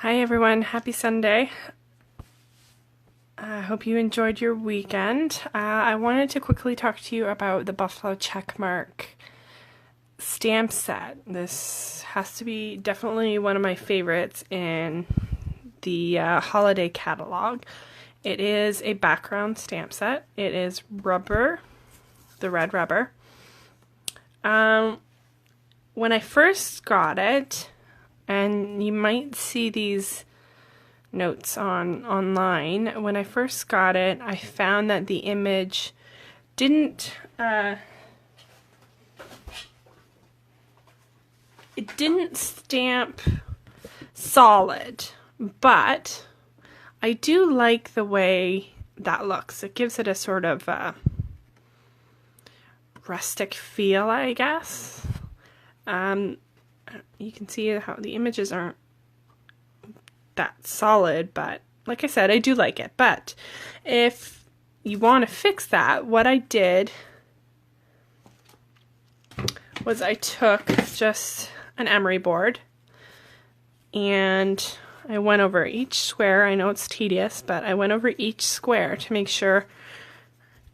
Hi everyone, happy Sunday. I hope you enjoyed your weekend. I wanted to quickly talk to you about the Buffalo Checkmark stamp set. This has to be definitely one of my favorites in the holiday catalog. It is a background stamp set. It is rubber, the red rubber. When I first got it, and you might see these notes online. When I first got it, I found that the image didn't it didn't stamp solid, but I do like the way that looks. It gives it a sort of rustic feel, I guess. You can see how the images aren't that solid, but like I said, I do like it. But if you want to fix that, what I did was I took just an emery board and I went over each square. I know it's tedious, but I went over each square to make sure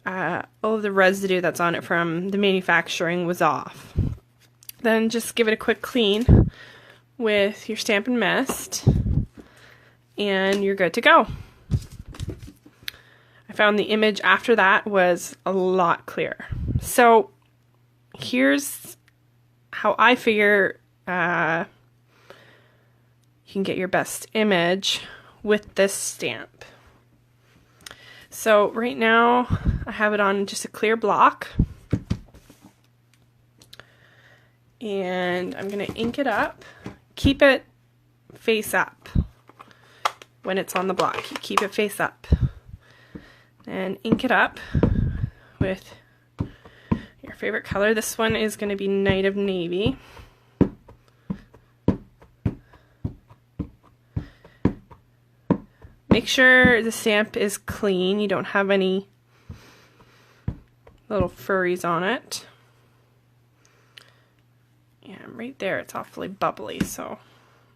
all of the residue that's on it from the manufacturing was off. Then just give it a quick clean with your Stampin' Mist and you're good to go. I found the image after that was a lot clearer. So here's how I figure you can get your best image with this stamp. So right now I have it on just a clear block. And I'm going to ink it up. Keep it face up when it's on the block. Keep it face up. And ink it up with your favorite color. This one is going to be Night of Navy. Make sure the stamp is clean. You don't have any little furries on it. Yeah, right there it's awfully bubbly, so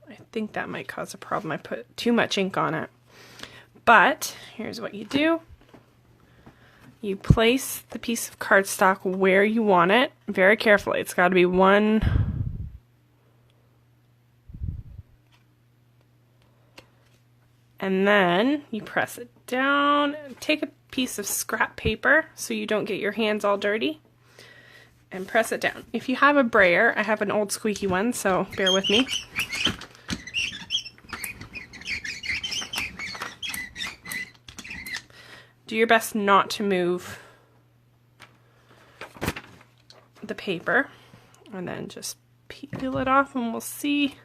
I think that might cause a problem. I put too much ink on it. But here's what you do. You place the piece of cardstock where you want it, very carefully. It's got to be one. And then you press it down. Take a piece of scrap paper so you don't get your hands all dirty. And press it down. If you have a brayer, I have an old squeaky one, so bear with me. Do your best not to move the paper, and then just peel it off and we'll see.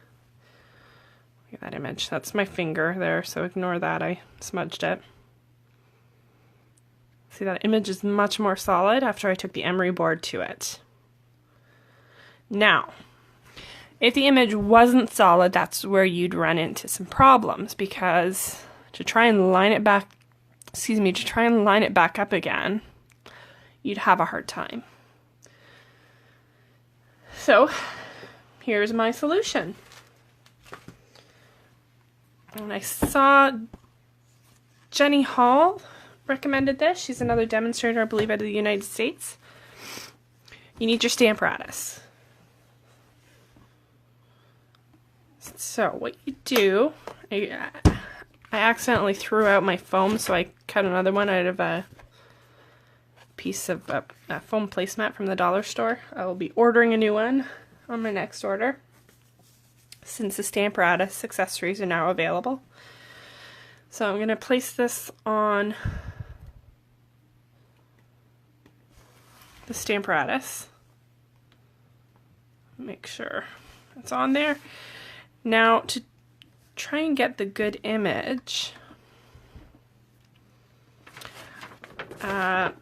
Look at that image. That's my finger there, so ignore that. I smudged it. See, that image is much more solid after I took the emery board to it. Now, if the image wasn't solid, that's where you'd run into some problems, because to try and line it back, up again, you'd have a hard time. So, here's my solution. And I saw Jenny Hall recommended this. She's another demonstrator, I believe, out of the United States. You need your Stamparatus. So what you do, I accidentally threw out my foam, so I cut another one out of a piece of a foam placemat from the dollar store. I will be ordering a new one on my next order, since the Stamparatus accessories are now available. So I'm going to place this on the Stamparatus. Make sure it's on there. Now, to try and get the good image, and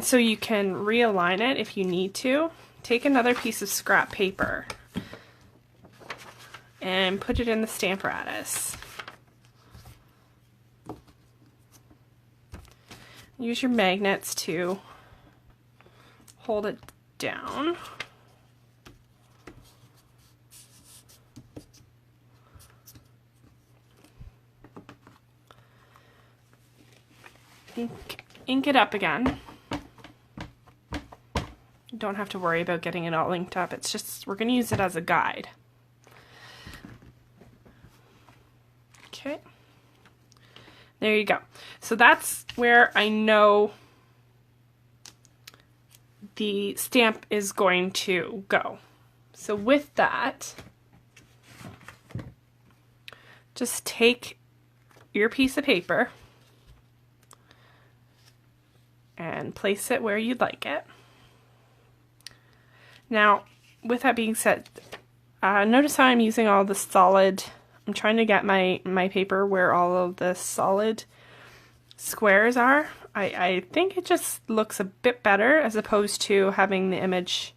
so you can realign it if you need to, take another piece of scrap paper and put it in the Stamparatus. Use your magnets to hold it down. ink it up again. You don't have to worry about getting it all inked up. It's just, we're going to use it as a guide. Okay. There you go. So that's where I know the stamp is going to go. So with that, just take your piece of paper and place it where you'd like it. Now, with that being said, notice how I'm using all the solid. I'm trying to get my paper where all of the solid squares are. I think it just looks a bit better as opposed to having the image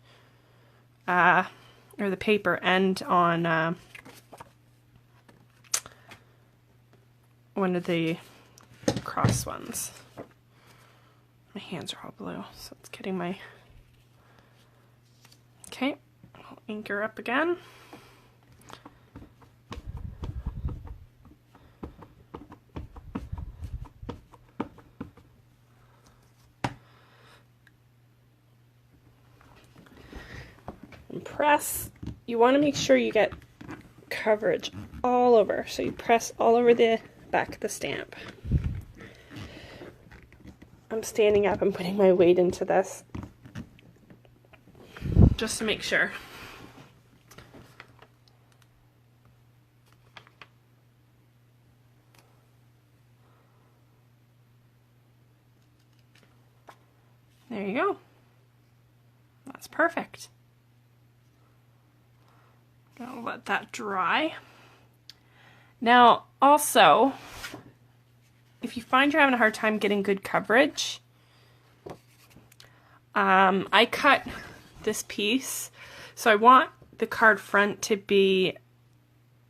or the paper end on one of the cross ones. My hands are all blue, so it's getting my... Okay, I'll ink her up again. And press. You want to make sure you get coverage all over, so you press all over the back of the stamp. I'm standing up and putting my weight into this just to make sure. There you go. That's perfect. I'll let that dry. Now, also, if you find you're having a hard time getting good coverage, I cut this piece, so I want the card front to be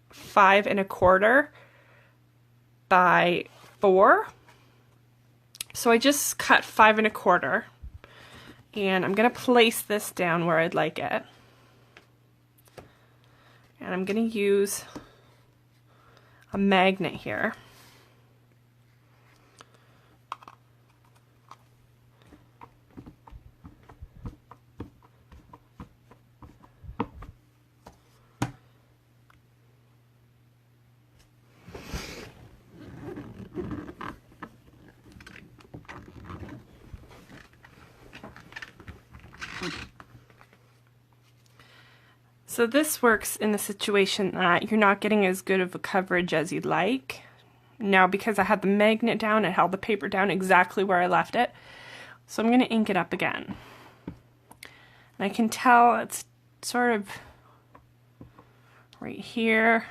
5 1/4 by 4. So I just cut 5 1/4, and I'm gonna place this down where I'd like it. And I'm gonna use a magnet here. So this works in the situation that you're not getting as good of a coverage as you'd like. Now, because I had the magnet down, it held the paper down exactly where I left it. So I'm going to ink it up again. And I can tell it's sort of right here.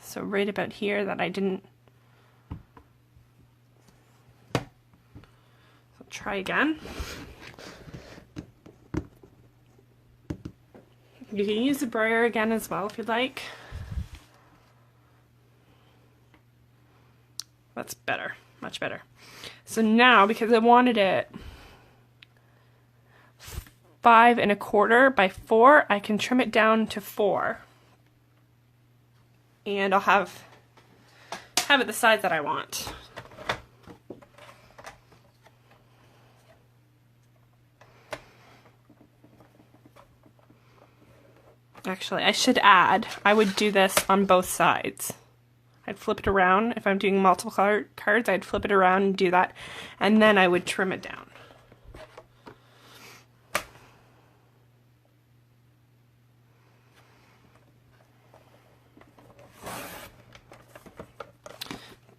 So right about here that I didn't. So try again. You can use the brayer again as well if you'd like. That's better, much better. So now, because I wanted it 5 1/4 by 4, I can trim it down to 4. And I'll have it the size that I want. Actually, I should add, I would do this on both sides. I'd flip it around. If I'm doing multiple cards, I'd flip it around and do that. And then I would trim it down.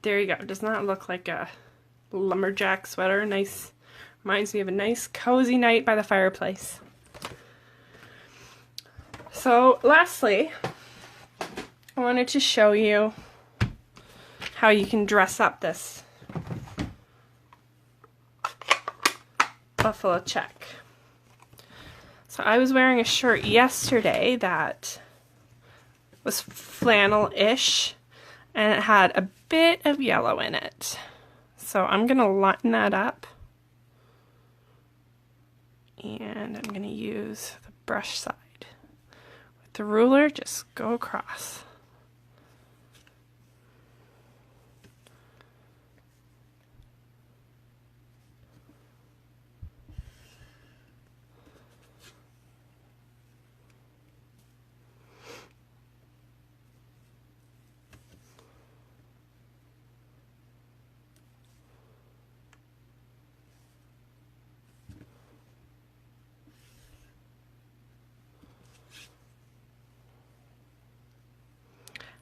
There you go. Does not look like a lumberjack sweater. Nice. Reminds me of a nice cozy night by the fireplace. So lastly, I wanted to show you how you can dress up this buffalo check. So I was wearing a shirt yesterday that was flannel-ish, and it had a bit of yellow in it. So I'm going to line that up, and I'm going to use the brush side. With the ruler, just go across.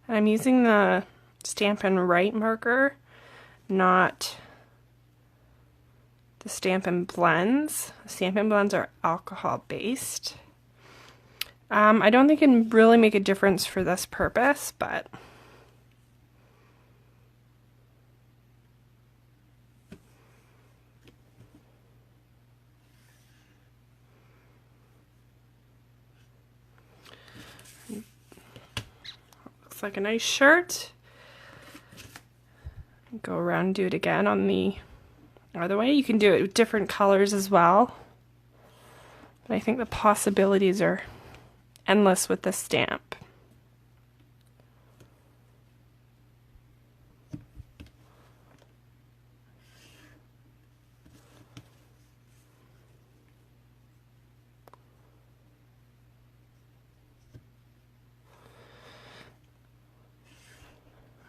And I'm using the Stampin' Write marker, not the Stampin' Blends. Stampin' Blends are alcohol based. I don't think it can really make a difference for this purpose, but looks like a nice shirt. Go around and do it again on the other way. You can do it with different colors as well, but I think the possibilities are endless with this stamp.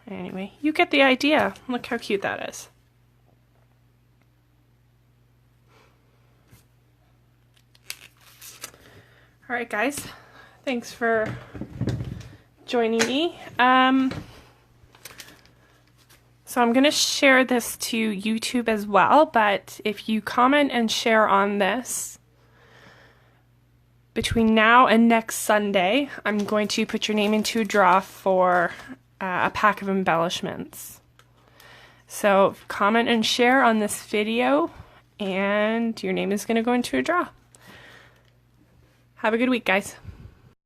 Anyway, you get the idea. Look how cute that is. Alright guys, thanks for joining me. So I'm going to share this to YouTube as well, but if you comment and share on this between now and next Sunday, I'm going to put your name into a draw for a pack of embellishments. So comment and share on this video and your name is going to go into a draw. Have a good week, guys.